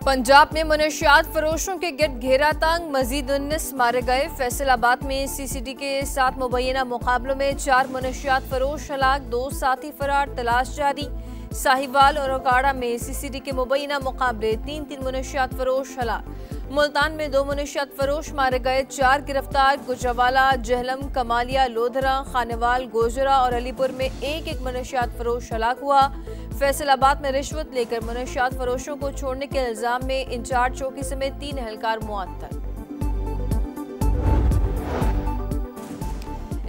पंजाब में मनशियात फरोशों के गिरद घेरा तंग, मजीद 19 मारे गए। फैसलाबाद में सीसीडी के साथ मुबैना मुकाबलों में 4 मनशियात फरोश हलाक, 2 साथी फरार, तलाश जारी। साहिवाल और ओकाड़ा में सीसीडी के मुबैना मुकाबले 3 मनशियात फरोश हलाक। मुल्तान में 2 मनशियात फरोश मारे गए, 4 गिरफ्तार। गुजरावाला, जहलम, कमालिया, लोधरा, खानेवाल, गोजरा और अलीपुर में एक मनशियात फरोश हलाक हुआ। फैसलाबाद में रिश्वत लेकर मनशियात फरोशों को छोड़ने के इल्जाम में इंचार्ज चौकी समेत 3 एहलकार मुअत्तल।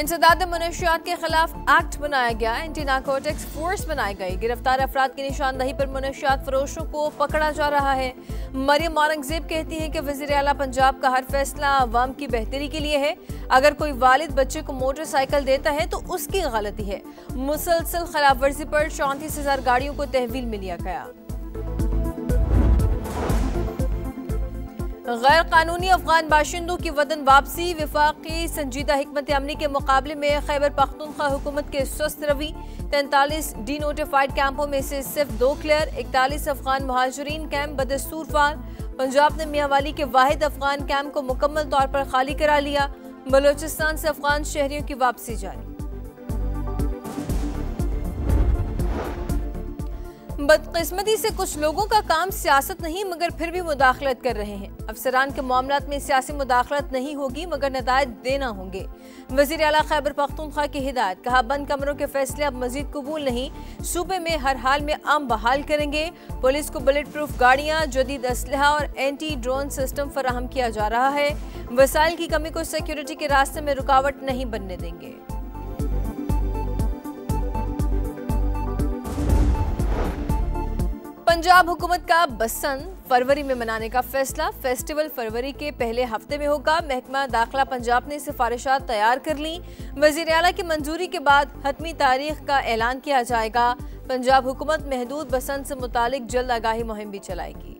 इंसदाद मनशियात के खिलाफ एक्ट बनाया गया, एंटी नारकोटिक्स फोर्स बनाई गई। गिरफ्तार अफराद की निशानदही पर मनशियात फरोशों को पकड़ा जा रहा है। मरियम औरंगजेब कहती हैं कि वज़ीर आला पंजाब का हर फैसला अवाम की बेहतरी के लिए है। अगर कोई वालिद बच्चे को मोटरसाइकिल देता है तो उसकी गलती है। मुसलसल खिलाफ वर्जी पर 34,000 गाड़ियों को तहवील में लिया गया। गैर कानूनी अफगान बाशिंदों की वतन वापसी, विफाकी संजीदा हिकमत अमली के मुकाबले में खैबर पख्तूनख्वा हुकूमत के सुस्त रवि। 43 डी नोटिफाइड कैंपों में से सिर्फ 2 क्लियर। 41 अफगान मुहाजिरीन कैंप बदस्तूर फाल। पंजाब ने मियांवाली के वाहिद अफगान कैंप को मुकम्मल तौर पर खाली करा लिया। बलोचिस्तान से अफगान शहरियों की वापसी जारी। बदकिस्मती से कुछ लोगों का काम सियासत नहीं मगर फिर भी मुदाखलत कर रहे हैं। अफसरान के मामलात में सियासी मुदाखलत नहीं होगी मगर नतायज देना होंगे। वज़ीर आला खैबर पख्तूनख्वा की हिदायत, कहा बंद कमरों के फैसले अब मजीद कबूल नहीं। सूबे में हर हाल में अमन बहाल करेंगे। पुलिस को बुलेट प्रूफ गाड़ियां, जदीद असलहा और एंटी ड्रोन सिस्टम फराहम किया जा रहा है। वसाइल की कमी को सिक्योरिटी के रास्ते में रुकावट नहीं बनने देंगे। पंजाब हुकूमत का बसंत फरवरी में मनाने का फैसला, फेस्टिवल फरवरी के पहले हफ्ते में होगा। महकमा दाखिला पंजाब ने सिफारिशात तैयार कर ली। वज़ीर आला की मंजूरी के बाद हतमी तारीख का ऐलान किया जाएगा। पंजाब हुकूमत महदूद बसंत से मुतालिक जल्द आगाही मुहिम भी चलाएगी।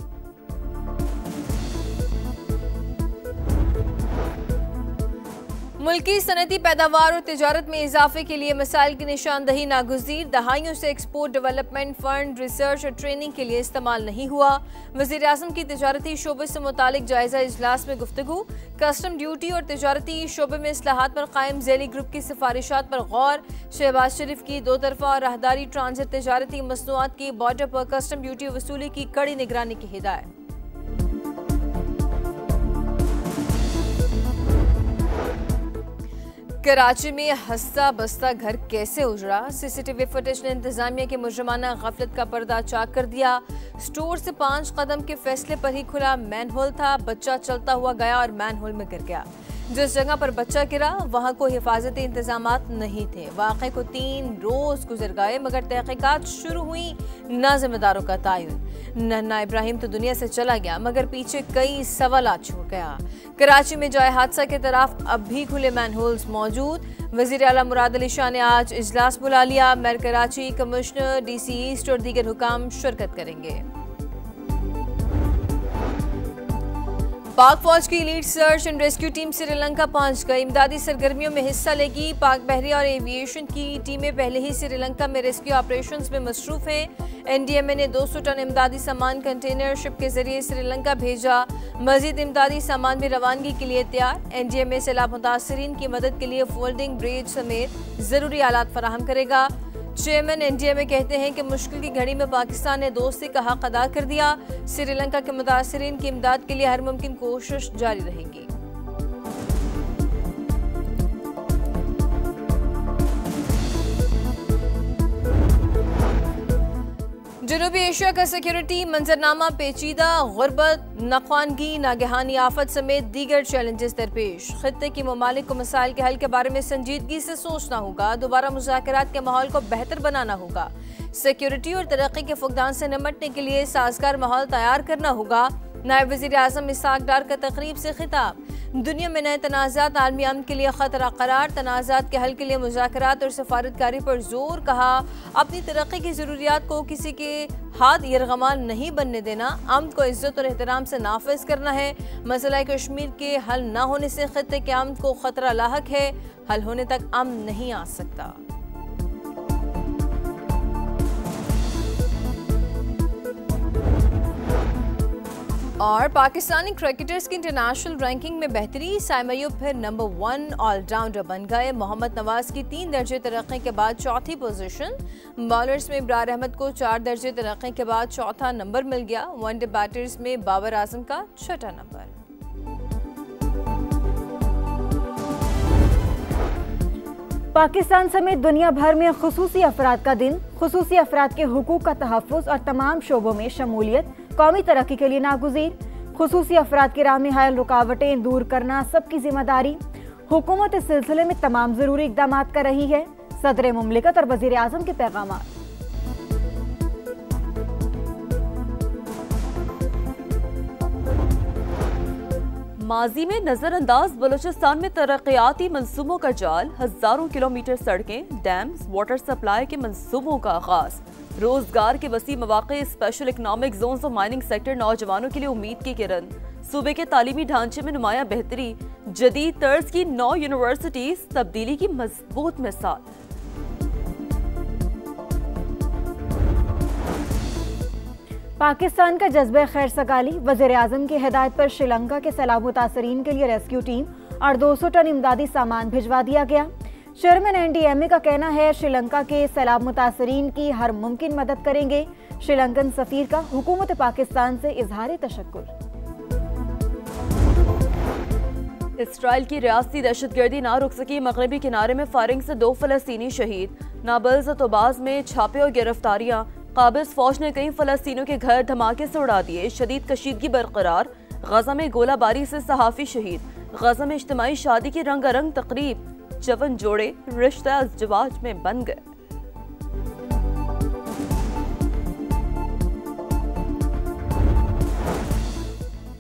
मुल्की सनती पैदावार और तिजारत में इजाफे के लिए मसाइल की निशानदही नागुज़ीर। दहाइयों से एक्सपोर्ट डेवलपमेंट फंड रिसर्च और ट्रेनिंग के लिए इस्तेमाल नहीं हुआ। वज़ीर आज़म की तिजारती शोबे से मुतालिक जायजा इजलास में गुफ्तगू। कस्टम ड्यूटी और तिजारती शोबे में इस्लाहात पर कायम ज़ैली ग्रुप की सिफारिशात पर गौर। शहबाज शरीफ की 2 तरफा और राहदारी ट्रांजिट तिजारती मसनूआत की बॉर्डर पर कस्टम ड्यूटी वसूली की कड़ी निगरानी की हिदायत। कराची में हंसता बसता घर कैसे उजड़ा, सीसीटीवी फुटेज ने इंतजामिया के मुजरमाना गफलत का पर्दा चाक कर दिया। स्टोर से 5 कदम के फैसले पर ही खुला मैनहोल था। बच्चा चलता हुआ गया और मैनहोल में गिर गया। जिस जगह पर बच्चा गिरा वहां कोई हिफाजती इंतजामात नहीं थे। वाक़े को 3 रोज गुजर गए मगर तहकीकात शुरू हुई, ना जिम्मेदारों का तायुन। नन्ना इब्राहिम तो दुनिया से चला गया मगर पीछे कई सवालात छोड़ गया। कराची में जाए हादसा के तरफ अब भी खुले मैनहोल्स मौजूद। वज़ीर आला मुराद अली शाह ने आज इजलास बुला लिया। Mayor Karachi, commissioner, DC east और दीगर हुकाम शिरकत करेंगे। पाक फौज की lead search and rescue team Sri Lanka पहुंच गई। इमदादी सरगर्मियों में हिस्सा लेगी। पाक बहरिया और एविएशन की टीमें पहले ही श्रीलंका में रेस्क्यू ऑपरेशंस में मसरूफ हैं। NDMA ने 200 टन इमदादी सामान कंटेनर शिप के जरिए श्रीलंका भेजा। मजीद इमदादी सामान भी रवानगी के लिए तैयार। NDMA सैलाब मुतासरीन की मदद के लिए फोल्डिंग ब्रिज समेत जरूरी आलात फराहम करेगा। चेयरमैन NDMA कहते हैं कि मुश्किल की घड़ी में पाकिस्तान ने दोस्ती का हक अदा कर दिया। श्रीलंका के मुतासरीन की इमदाद के लिए हर मुमकिन कोशिश जारी रहेगी। जनूबी एशिया का सिक्योरिटी मंजरनामा पेचीदा, गुर्बत, नख्वानगी, नागहानी आफत समेत दीगर चैलेंजेस दरपेश। खित्ते की ममालिक को मसाइल के हल के बारे में संजीदगी से सोचना होगा। दोबारा मुज़ाकरात के माहौल को बेहतर बनाना होगा। सिक्योरिटी और तरक्की के फुकदान से निपटने के लिए साजगार माहौल तैयार करना होगा। नायब वज़ीर आज़म इसाक डार का तकरीब से खिताब। दुनिया में नए तनाज़ात आलमी अमन के लिए खतरा करार। तनाज़ात के हल के लिए मुज़ाकरात और सफारतकारी पर जोर। कहा अपनी तरक्की की ज़रूरियात को किसी के हाथ यरगमान नहीं बनने देना। अमन को इज्जत और एहतराम से नाफिज करना है। मसला कश्मीर के हल न होने से खित्ते के अमन को खतरा लाहक है। हल होने तक अमन नहीं आ सकता। और पाकिस्तानी क्रिकेटर्स की इंटरनेशनल रैंकिंग में बेहतरी, साइम अयूब फिर नंबर 1 ऑलराउंडर बन गए। मोहम्मद नवाज की 3 दर्जे तरक्की के बाद चौथी पोजीशन। बॉलर्स में इब्रार अहमद को 4 दर्जे तरक्की के बाद चौथा नंबर मिल गया। वनडे बैटर्स में बाबर आजम का 6ठा नंबर। पाकिस्तान समेत दुनिया भर में खुसूसी अफराद का दिन, खुसूसी अफराद के हुकूक का तहफ़्फ़ुज़ और तमाम शोबों में शमूलियत कौमी तरक्की के लिए नागुज़ीर। खुसूसी अफराद की राह में हायल रुकावटें दूर करना सबकी जिम्मेदारी। हुकूमत इस सिलसिले में तमाम ज़रूरी इक़दाम कर रही है। सदर मुमलिकत और वज़ीर आज़म के पैगाम। माजी में नजरअंदाज बलूचिस्तान में तरक्याती मंसूबों का जाल, हजारों किलोमीटर सड़कें, डैम्स, वाटर सप्लाई के मंसूबों का आगाज, रोजगार के वसी मौके, स्पेशल इकनॉमिक जोन्स और माइनिंग सेक्टर, नौजवानों के लिए उम्मीद की किरण। सूबे के तालीमी ढांचे में नुमाया बेहतरी, जदीद तर्ज की 9 यूनिवर्सिटीज, तब्दीली की मजबूत मिसाल। पाकिस्तान का जज्बे खैर सगाली, वज़ीर आज़म की हिदायत पर श्रीलंका के सैलाब मुतासरीन के लिए रेस्क्यू टीम और 200 टन इमदादी सामान भिजवा दिया गया। चेयरमैन NDMA का कहना है श्रीलंका के सैलाब मुतासरीन की हर मुमकिन मदद करेंगे। श्रीलंकन सफीर का हुकूमत पाकिस्तान से इजहार तशक्कुर। इसराइल की रियासती दहशतगर्दी ना रुक सकी, मगरबी किनारे में फायरिंग से 2 फलस्तीनी शहीद। नाबल्स और तोबाज में छापे और गिरफ्तारियां, काबिज फौज ने कई फलस्तीनियों के घर धमाके से उड़ा दिए। शदीद कशीदगी बरकरार, गजा में गोलाबारी से सहाफ़ी शहीद। गजा में इज्तिमाई शादी की रंगारंग तकरीब, 54 जोड़े रिश्ता अज़दवाज में बन गए।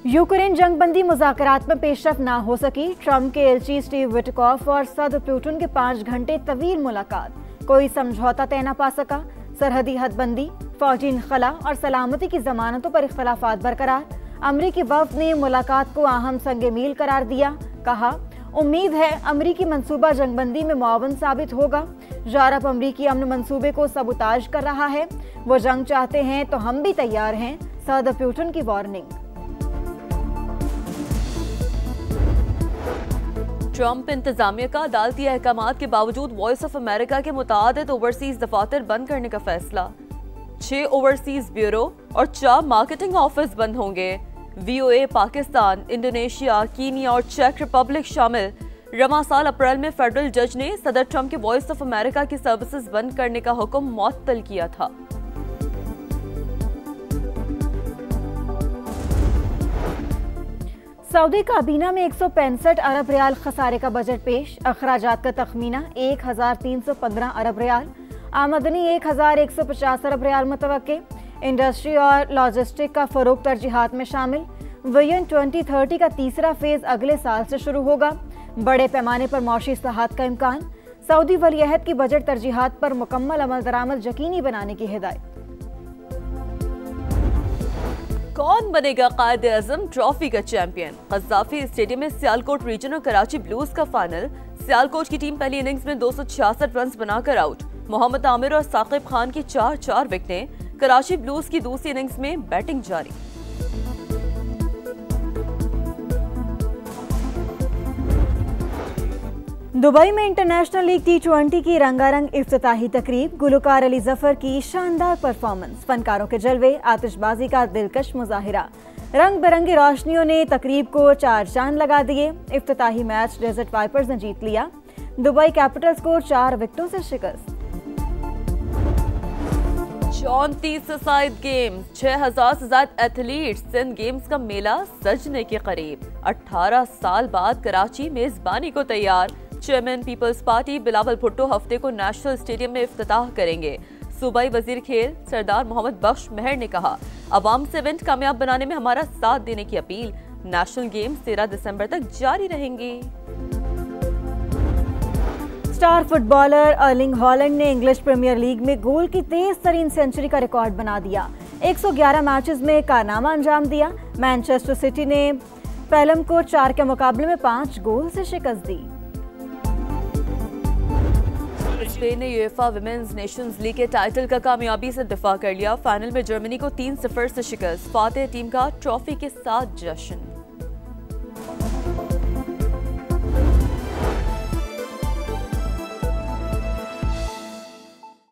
यूक्रेन जंगबंदी मुज़ाकरात में पेशरफ ना हो सकी। ट्रंप के एलची स्टीव विटकॉफ और सदर पुतिन के 5 घंटे तवील मुलाकात, कोई समझौता तय न पा सका। सरहदी हदबंदी, फौजी इनखला और सलामती की जमानतों पर इख्तलाफात बरकरार। अमरीकी वफ़द ने मुलाकात को अहम संगे मील करार दिया। कहा, उम्मीद है अमरीकी मंसूबा जंगबंदी में मुआवन साबित होगा। यूरोप अमरीकी अमन मंसूबे को सबूताज कर रहा है। वो जंग चाहते हैं तो हम भी तैयार हैं। सदर पुतिन की वार्निंग। ट्रंप इंतजामिया का अदालती अहकामात के बावजूद वॉइस ऑफ अमेरिका के मुतादिद ओवरसीज दफातर बंद करने का फैसला। 6 ओवरसीज ब्यूरो और 4 मार्केटिंग ऑफिस बंद होंगे। VOA पाकिस्तान, इंडोनेशिया, कीनिया और चेक रिपब्लिक शामिल। रवा साल अप्रैल में फेडरल जज ने सदर ट्रंप के वॉइस ऑफ अमेरिका की सर्विसेज बंद करने का हुक्म मुअत्तल किया था। सऊदी काबीना में 165 अरब रियाल खसारे का बजट पेश। अखराजात का तखमीना 1315 अरब रियाल, आमदनी 1150 अरब रियाल मुतवक्के। इंडस्ट्री और लॉजिस्टिक का फरोग तरजीहात में शामिल। विजन 2030 का तीसरा फेज अगले साल से शुरू होगा। बड़े पैमाने पर मौशी इस्लाहात का इम्कान। सऊदी वलीअहद की बजट तरजीहात पर मुकम्मल अमल दरामद यकीनी बनाने की हिदायत। कौन बनेगा कायदे आज़म ट्रॉफी का चैंपियन? कज़ाफी स्टेडियम में सियालकोट रीजन और कराची ब्लूज का फाइनल। सियालकोट की टीम पहली इनिंग्स में 266 रन बनाकर आउट। मोहम्मद आमिर और साकिब खान की 4-4 विकेटें। कराची ब्लूज की दूसरी इनिंग्स में बैटिंग जारी। दुबई में इंटरनेशनल लीग T20 की रंगारंग इफ्तिताही तकरीब। गुलकार अली जफर की शानदार परफॉर्मेंस, फनकारों के जलवे, आतिशबाजी का दिलकश मुजाहिरा। रंग बिरंगी रोशनियों ने तकरीब को 4 चांद लगा दिए। इफ्तिताही मैच डेजर्ट वाइपर्स ने जीत लिया। दुबई कैपिटल्स को 4 विकेटों से शिकस्त। 34 साइड गेम्स, 6000 से ज्यादा एथलीट्स, सिंध गेम्स का मेला सजने के करीब। 18 साल बाद कराची मेजबानी को तैयार। चेयरमैन पीपल्स पार्टी बिलावल भुट्टो हफ्ते को नेशनल स्टेडियम में इफ्तिताह करेंगे। सूबाई वजीर खेल सरदार मोहम्मद बख्श मेहर ने कहा, अवाम से इवेंट कामयाब बनाने में हमारा साथ देने की अपील। नेशनल गेम्स 13 दिसंबर तक जारी रहेंगी। स्टार फुटबॉलर अर्लिंग हॉलैंड ने इंग्लिश प्रीमियर लीग में गोल की तेज तरीन सेंचुरी का रिकॉर्ड बना दिया। 111 मैचेस में कारनामा अंजाम दिया। मैनचेस्टर सिटी ने फुलहैम को 4 के मुकाबले में 5 गोल से शिकस्त दी। स्पेन ने यूएफा विमेंस नेशंस लीग के टाइटल का कामयाबी से दिफा कर लिया। फाइनल में जर्मनी को 3-0 से शिकस्त। फातेह टीम का ट्रॉफी के साथ जश्न।